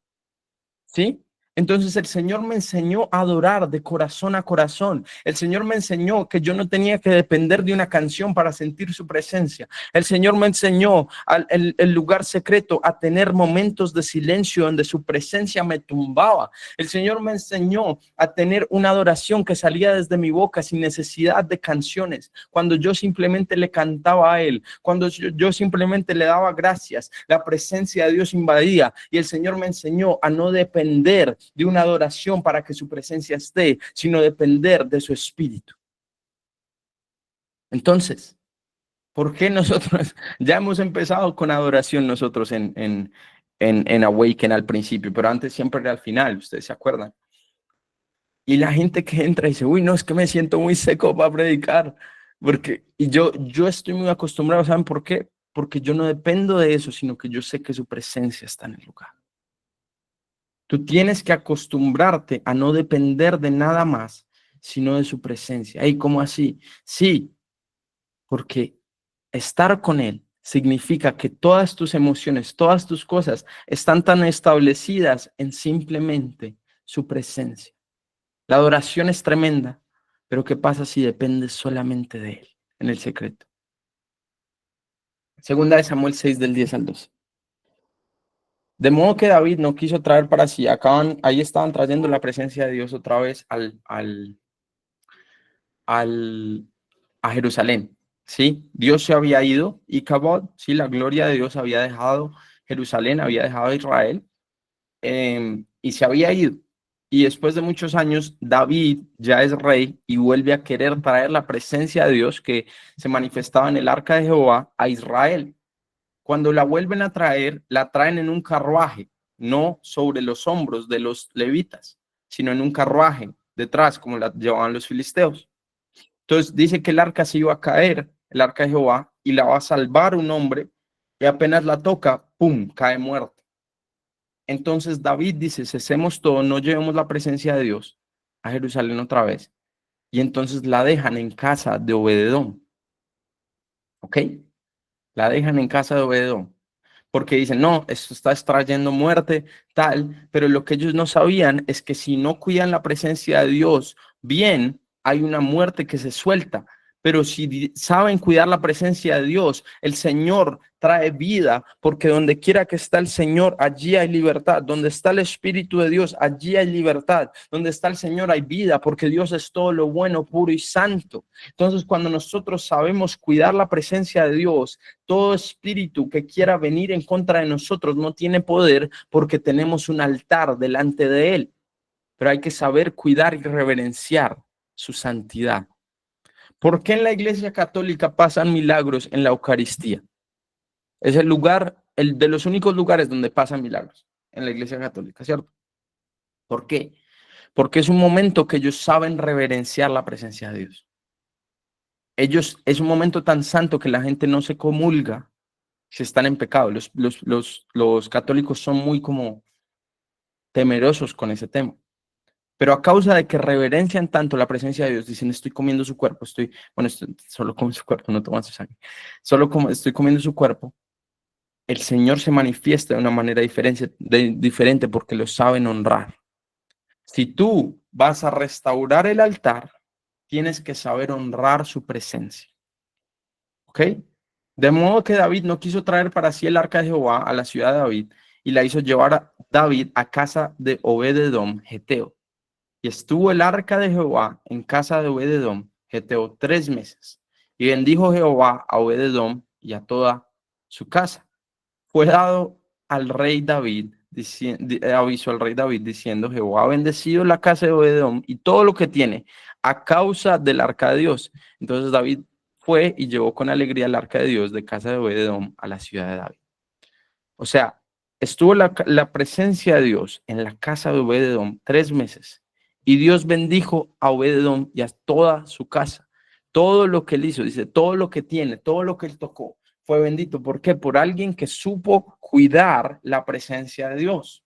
[SPEAKER 1] ¿sí? Entonces el Señor me enseñó a adorar de corazón a corazón. El Señor me enseñó que yo no tenía que depender de una canción para sentir su presencia. El Señor me enseñó el lugar secreto a tener momentos de silencio donde su presencia me tumbaba. El Señor me enseñó a tener una adoración que salía desde mi boca sin necesidad de canciones. Cuando yo simplemente le cantaba a Él, cuando yo simplemente le daba gracias, la presencia de Dios invadía y el Señor me enseñó a no depender de una adoración para que su presencia esté, sino depender de su espíritu. Entonces, ¿por qué nosotros ya hemos empezado con adoración nosotros en Awaken al principio, pero antes siempre era al final, ustedes se acuerdan? Y la gente que entra y dice, uy, no, es que me siento muy seco para predicar, y yo estoy muy acostumbrado, ¿saben por qué? Porque yo no dependo de eso, sino que yo sé que su presencia está en el lugar. Tú tienes que acostumbrarte a no depender de nada más, sino de su presencia. ¿Y cómo así? Sí, porque estar con Él significa que todas tus emociones, todas tus cosas están tan establecidas en simplemente su presencia. La adoración es tremenda, pero ¿qué pasa si dependes solamente de Él en el secreto? 2 de Samuel 6 del 10 al 12. De modo que David no quiso traer para sí, ahí estaban trayendo la presencia de Dios otra vez a Jerusalén, ¿sí? Dios se había ido y Cabot, ¿sí? La gloria de Dios había dejado Jerusalén, había dejado a Israel y se había ido. Y después de muchos años, David ya es rey y vuelve a querer traer la presencia de Dios que se manifestaba en el arca de Jehová a Israel. Cuando la vuelven a traer, la traen en un carruaje, no sobre los hombros de los levitas, sino en un carruaje detrás, como la llevaban los filisteos. Entonces dice que el arca se iba a caer, el arca de Jehová, y la va a salvar un hombre, y apenas la toca, ¡pum!, cae muerto. Entonces David dice, cesemos todo, no llevemos la presencia de Dios a Jerusalén otra vez. Y entonces la dejan en casa de Obededón. ¿Ok? La dejan en casa de Obededón. Porque dicen, no, esto está trayendo muerte, tal, pero lo que ellos no sabían es que si no cuidan la presencia de Dios bien, hay una muerte que se suelta, Pero si saben cuidar la presencia de Dios, el Señor trae vida, porque donde quiera que está el Señor, allí hay libertad. Donde está el Espíritu de Dios, allí hay libertad. Donde está el Señor hay vida, porque Dios es todo lo bueno, puro y santo. Entonces, cuando nosotros sabemos cuidar la presencia de Dios, todo espíritu que quiera venir en contra de nosotros no tiene poder, porque tenemos un altar delante de Él. Pero hay que saber cuidar y reverenciar su santidad. ¿Por qué en la Iglesia Católica pasan milagros en la Eucaristía? Es el lugar, el de los únicos lugares donde pasan milagros en la Iglesia Católica, ¿cierto? ¿Por qué? Porque es un momento que ellos saben reverenciar la presencia de Dios. Ellos, es un momento tan santo que la gente no se comulga si están en pecado. Los católicos son muy como temerosos con ese tema. Pero a causa de que reverencian tanto la presencia de Dios, dicen, estoy comiendo su cuerpo, solo como su cuerpo, no toman su sangre, estoy comiendo su cuerpo, el Señor se manifiesta de una manera diferente porque lo saben honrar. Si tú vas a restaurar el altar, tienes que saber honrar su presencia. ¿Ok? De modo que David no quiso traer para sí el arca de Jehová a la ciudad de David y la hizo llevar a David a casa de Obed-edom, geteo. Y estuvo el arca de Jehová en casa de Obed-edom, geteo, 3 meses. Y bendijo Jehová a Obed-edom y a toda su casa. Fue dado al rey David, aviso al rey David diciendo, Jehová ha bendecido la casa de Obed-edom y todo lo que tiene a causa del arca de Dios. Entonces David fue y llevó con alegría el arca de Dios de casa de Obed-edom a la ciudad de David. O sea, estuvo la presencia de Dios en la casa de Obed-edom 3 meses. Y Dios bendijo a Obed-edom y a toda su casa. Todo lo que él hizo, dice, todo lo que tiene, todo lo que él tocó, fue bendito. ¿Por qué? Por alguien que supo cuidar la presencia de Dios.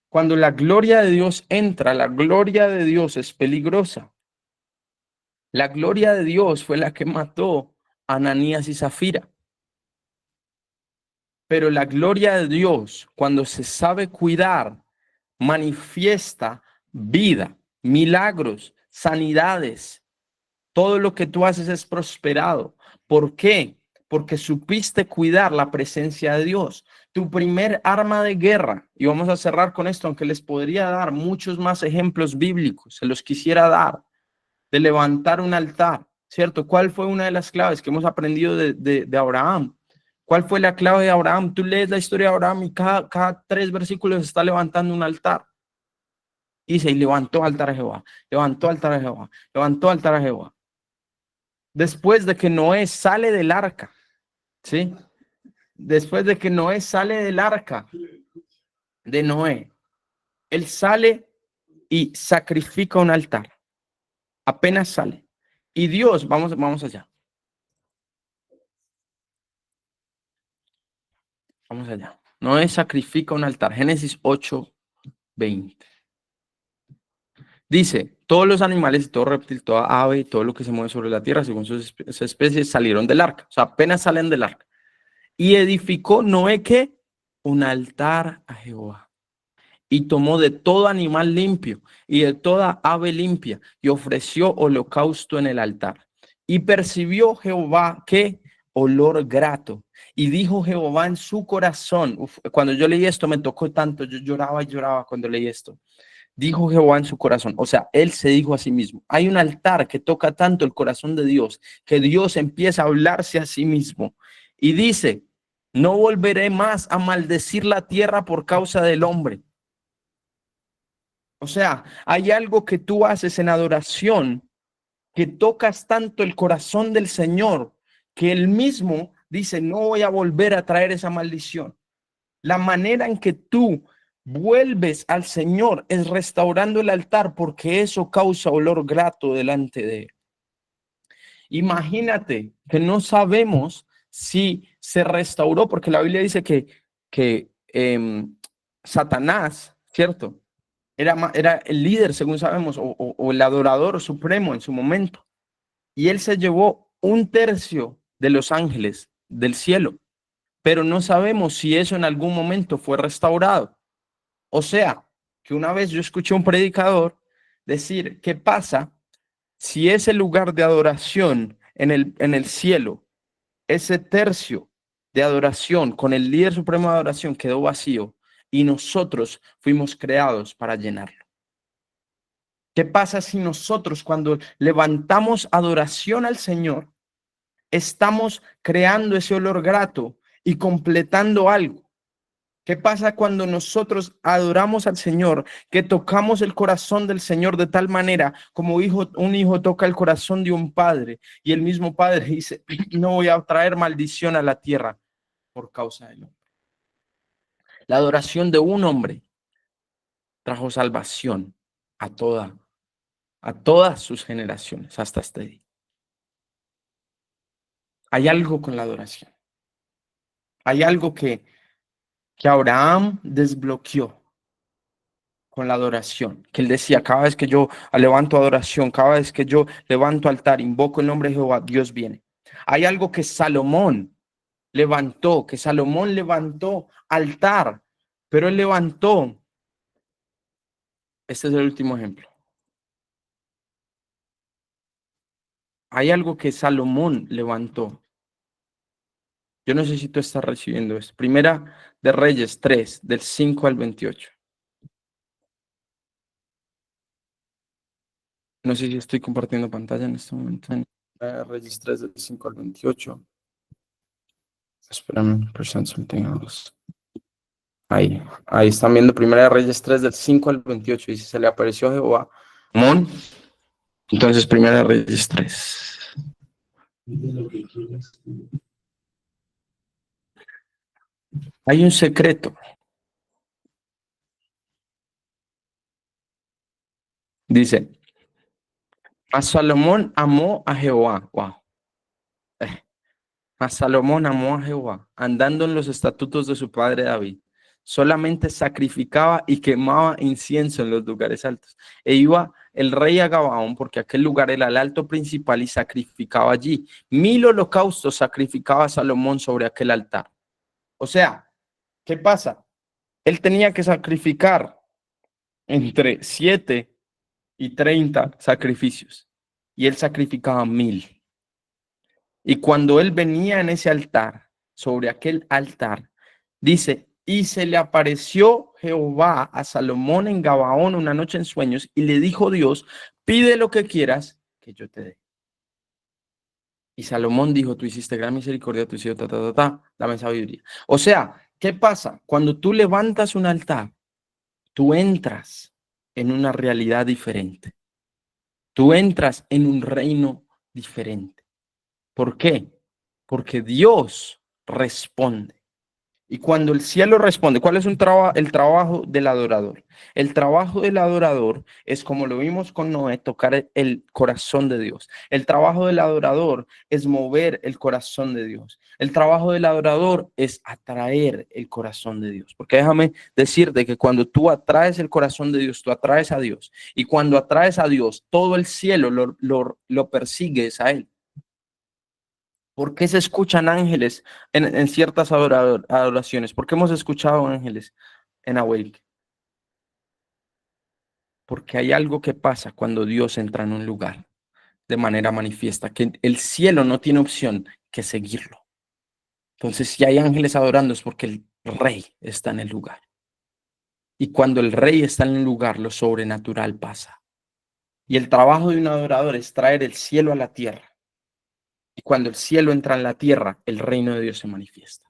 [SPEAKER 1] Cuando la gloria de Dios entra, la gloria de Dios es peligrosa. La gloria de Dios fue la que mató a Ananías y Zafira. Pero la gloria de Dios, cuando se sabe cuidar, manifiesta vida, milagros, sanidades. Todo lo que tú haces es prosperado. ¿Por qué? Porque supiste cuidar la presencia de Dios. Tu primer arma de guerra, y vamos a cerrar con esto, aunque les podría dar muchos más ejemplos bíblicos, se los quisiera dar, de levantar un altar, ¿cierto? ¿Cuál fue una de las claves que hemos aprendido de Abraham? ¿Cuál fue la clave de Abraham? Tú lees la historia de Abraham y cada 3 versículos está levantando un altar. Dice, y levantó altar a Jehová, levantó altar a Jehová, levantó altar a Jehová. Después de que Noé sale del arca, ¿sí? Después de que Noé sale del arca de Noé, él sale y sacrifica un altar. Apenas sale. Y Dios, vamos allá. Vamos allá. Noé sacrifica un altar. Génesis 8:20. Dice, todos los animales, todo reptil, toda ave, todo lo que se mueve sobre la tierra, según sus especies, salieron del arca. O sea, apenas salen del arca. Y edificó Noé, ¿qué? Un altar a Jehová. Y tomó de todo animal limpio y de toda ave limpia y ofreció holocausto en el altar. Y percibió Jehová que olor grato. Y dijo Jehová en su corazón, cuando yo leí esto me tocó tanto, yo lloraba y lloraba cuando leí esto. Dijo Jehová en su corazón, o sea, él se dijo a sí mismo. Hay un altar que toca tanto el corazón de Dios, que Dios empieza a hablarse a sí mismo. Y dice, no volveré más a maldecir la tierra por causa del hombre. O sea, hay algo que tú haces en adoración, que tocas tanto el corazón del Señor, que él mismo dice, no voy a volver a traer esa maldición. La manera en que tú vuelves al Señor es restaurando el altar, porque eso causa olor grato delante de él. Imagínate que no sabemos si se restauró, porque la Biblia dice que Satanás, ¿cierto? Era el líder, según sabemos, o el adorador supremo en su momento. Y él se llevó 1/3 de los ángeles del cielo, pero no sabemos si eso en algún momento fue restaurado. O sea, que una vez yo escuché a un predicador decir, ¿qué pasa Si ese lugar de adoración en el cielo, ese tercio de adoración con el líder supremo de adoración quedó vacío y nosotros fuimos creados para llenarlo. ¿Qué pasa si nosotros cuando levantamos adoración al Señor, estamos creando ese olor grato y completando algo? ¿Qué pasa cuando nosotros adoramos al Señor, que tocamos el corazón del Señor de tal manera como un hijo toca el corazón de un padre y el mismo padre dice, no voy a traer maldición a la tierra por causa de él? La adoración de un hombre trajo salvación a todas sus generaciones hasta este día. Hay algo con la adoración. Hay algo que Abraham desbloqueó con la adoración, que él decía, cada vez que yo levanto adoración, cada vez que yo levanto altar, invoco el nombre de Jehová, Dios viene. Hay algo que Salomón levantó altar, pero él levantó, este es el último ejemplo. Hay algo que Salomón levantó. Yo no sé si tú estás recibiendo esto. Primera de Reyes 3, del 5 al 28. No sé si estoy compartiendo pantalla en este momento. Primera de Reyes 3, del 5 al 28. Espérame, present something else. Ahí están viendo Primera de Reyes 3, del 5 al 28. Dice, se le apareció a Jehová. Mon. Entonces, Primera de Reyes 3. Hay un secreto. Dice, mas Salomón amó a Jehová. Wow. Mas Salomón amó a Jehová, andando en los estatutos de su padre David. Solamente sacrificaba y quemaba incienso en los lugares altos. E iba el rey a Gabaón, porque aquel lugar era el alto principal, y sacrificaba allí. 1000 holocaustos sacrificaba Salomón sobre aquel altar. O sea, ¿qué pasa? Él tenía que sacrificar entre 7 y 30 sacrificios. Y él sacrificaba 1000. Y cuando él venía en ese altar, sobre aquel altar, dice, y se le apareció Jehová a Salomón en Gabaón una noche en sueños, y le dijo Dios, pide lo que quieras que yo te dé. Y Salomón dijo, tú hiciste gran misericordia, tú hiciste dame sabiduría. O sea, ¿qué pasa? Cuando tú levantas un altar, tú entras en una realidad diferente. Tú entras en un reino diferente. ¿Por qué? Porque Dios responde. Y cuando el cielo responde, ¿cuál es el trabajo del adorador? El trabajo del adorador es, como lo vimos con Noé, tocar el corazón de Dios. El trabajo del adorador es mover el corazón de Dios. El trabajo del adorador es atraer el corazón de Dios. Porque déjame decirte que cuando tú atraes el corazón de Dios, tú atraes a Dios. Y cuando atraes a Dios, todo el cielo lo persigues a Él. ¿Por qué se escuchan ángeles en ciertas adoraciones? ¿Por qué hemos escuchado ángeles en Awake? Porque hay algo que pasa cuando Dios entra en un lugar de manera manifiesta, que el cielo no tiene opción que seguirlo. Entonces, si hay ángeles adorando es porque el rey está en el lugar. Y cuando el rey está en el lugar, lo sobrenatural pasa. Y el trabajo de un adorador es traer el cielo a la tierra. Y cuando el cielo entra en la tierra, el reino de Dios se manifiesta.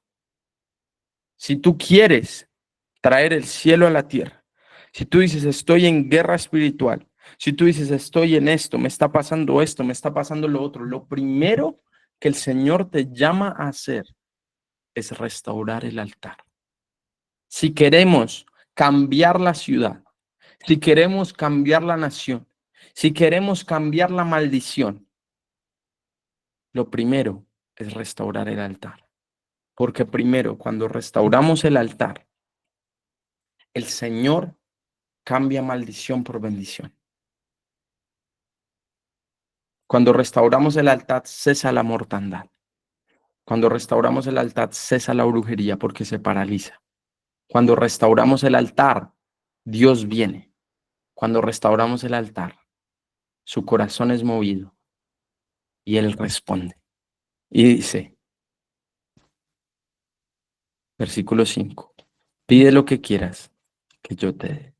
[SPEAKER 1] Si tú quieres traer el cielo a la tierra, si tú dices estoy en guerra espiritual, si tú dices estoy en esto, me está pasando lo otro, lo primero que el Señor te llama a hacer es restaurar el altar. Si queremos cambiar la ciudad, si queremos cambiar la nación, si queremos cambiar la maldición, lo primero es restaurar el altar. Porque primero, cuando restauramos el altar, el Señor cambia maldición por bendición. Cuando restauramos el altar, cesa la mortandad. Cuando restauramos el altar, cesa la brujería porque se paraliza. Cuando restauramos el altar, Dios viene. Cuando restauramos el altar, su corazón es movido y Él responde. Y dice, versículo 5, pide lo que quieras que yo te dé.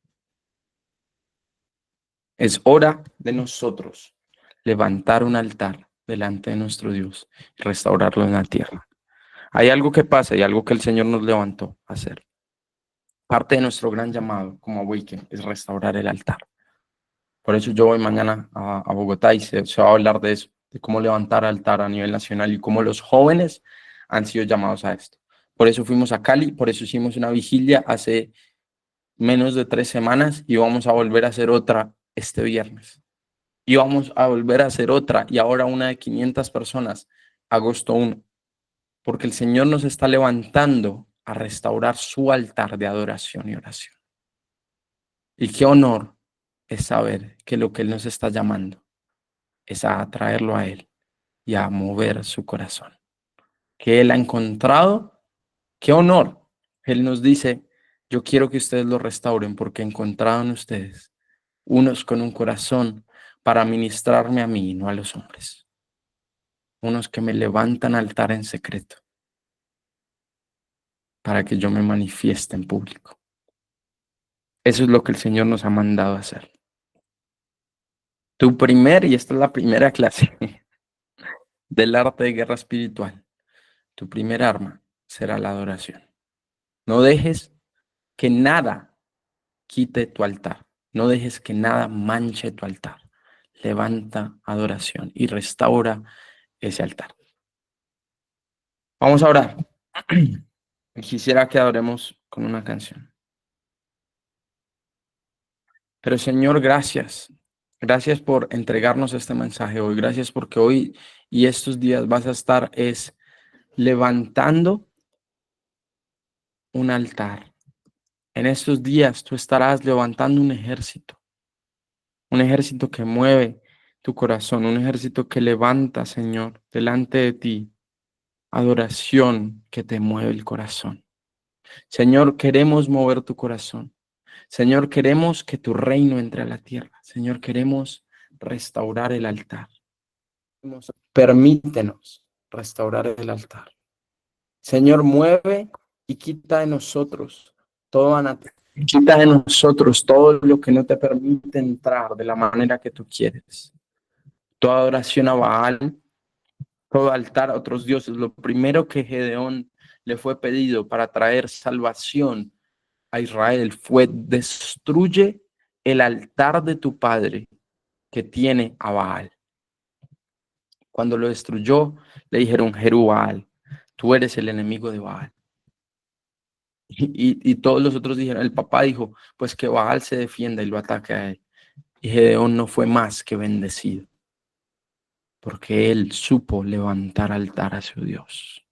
[SPEAKER 1] Es hora de nosotros levantar un altar delante de nuestro Dios y restaurarlo en la tierra. Hay algo que pasa y algo que el Señor nos levantó a hacer. Parte de nuestro gran llamado como Awaken es restaurar el altar. Por eso yo voy mañana a Bogotá y se va a hablar de eso, de cómo levantar altar a nivel nacional y cómo los jóvenes han sido llamados a esto. Por eso fuimos a Cali, por eso hicimos una vigilia hace menos de 3 semanas y vamos a volver a hacer otra este viernes. Y vamos a volver a hacer otra y ahora una de 500 personas, agosto 1, porque el Señor nos está levantando a restaurar su altar de adoración y oración. Y qué honor es saber que lo que Él nos está llamando es a atraerlo a Él y a mover su corazón. Que Él ha encontrado, qué honor. Él nos dice, yo quiero que ustedes lo restauren porque he encontrado en ustedes unos con un corazón para ministrarme a mí y no a los hombres. Unos que me levantan altar en secreto para que yo me manifieste en público. Eso es lo que el Señor nos ha mandado a hacer. Y esta es la primera clase del arte de guerra espiritual. Tu primer arma será la adoración. No dejes que nada quite tu altar. No dejes que nada manche tu altar. Levanta adoración y restaura ese altar. Vamos a orar. Quisiera que adoremos con una canción. Pero Señor, gracias. Gracias por entregarnos este mensaje hoy. Gracias porque hoy y estos días vas a estar levantando un altar. En estos días tú estarás levantando un ejército que mueve tu corazón, un ejército que levanta, Señor, delante de ti, adoración que te mueve el corazón. Señor, queremos mover tu corazón. Señor, queremos que tu reino entre a la tierra. Señor, queremos restaurar el altar. Permítenos restaurar el altar. Señor, mueve y quita de nosotros todo anatema. Quita de nosotros todo lo que no te permite entrar de la manera que tú quieres. Toda adoración a Baal, todo altar a otros dioses. Lo primero que Gedeón le fue pedido para traer salvación a Israel fue: destruye el altar de tu padre que tiene a Baal. Cuando lo destruyó, le dijeron: Jerubbaal, tú eres el enemigo de Baal. Y todos los otros dijeron, el papá dijo, pues que Baal se defienda y lo ataque a él. Y Gedeón no fue más que bendecido, porque él supo levantar altar a su Dios.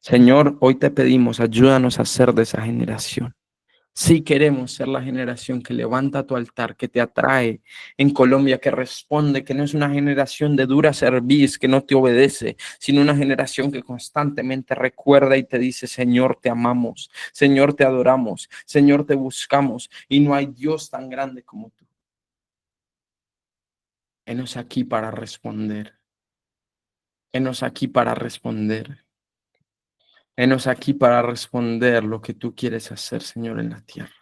[SPEAKER 1] Señor, hoy te pedimos, ayúdanos a ser de esa generación. Si queremos ser la generación que levanta tu altar, que te atrae en Colombia, que responde, que no es una generación de dura cerviz, que no te obedece, sino una generación que constantemente recuerda y te dice: Señor, te amamos, Señor, te adoramos, Señor, te buscamos, y no hay Dios tan grande como tú. Henos aquí para responder. Henos aquí para responder. Henos aquí para responder lo que tú quieres hacer, Señor, en la tierra.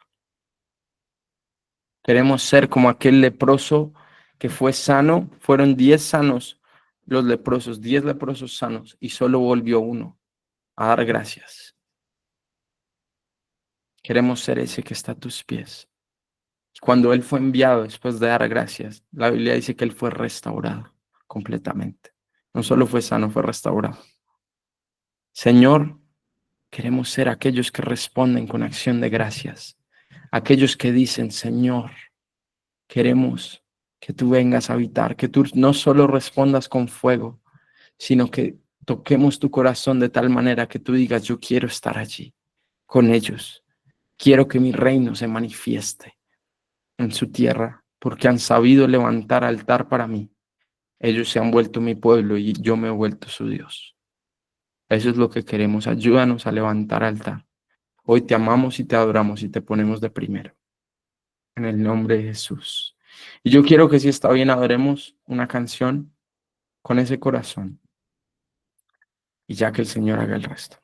[SPEAKER 1] Queremos ser como aquel leproso que fue sano. Fueron 10 sanos los leprosos, 10 leprosos sanos, y solo volvió uno a dar gracias. Queremos ser ese que está a tus pies. Cuando él fue enviado después de dar gracias, la Biblia dice que él fue restaurado completamente. No solo fue sano, fue restaurado. Señor, queremos ser aquellos que responden con acción de gracias. Aquellos que dicen: Señor, queremos que tú vengas a habitar, que tú no solo respondas con fuego, sino que toquemos tu corazón de tal manera que tú digas: yo quiero estar allí con ellos. Quiero que mi reino se manifieste en su tierra, porque han sabido levantar altar para mí. Ellos se han vuelto mi pueblo y yo me he vuelto su Dios. Eso es lo que queremos. Ayúdanos a levantar altar. Hoy te amamos y te adoramos y te ponemos de primero. En el nombre de Jesús. Y yo quiero que si está bien, adoremos una canción con ese corazón y ya que el Señor haga el resto.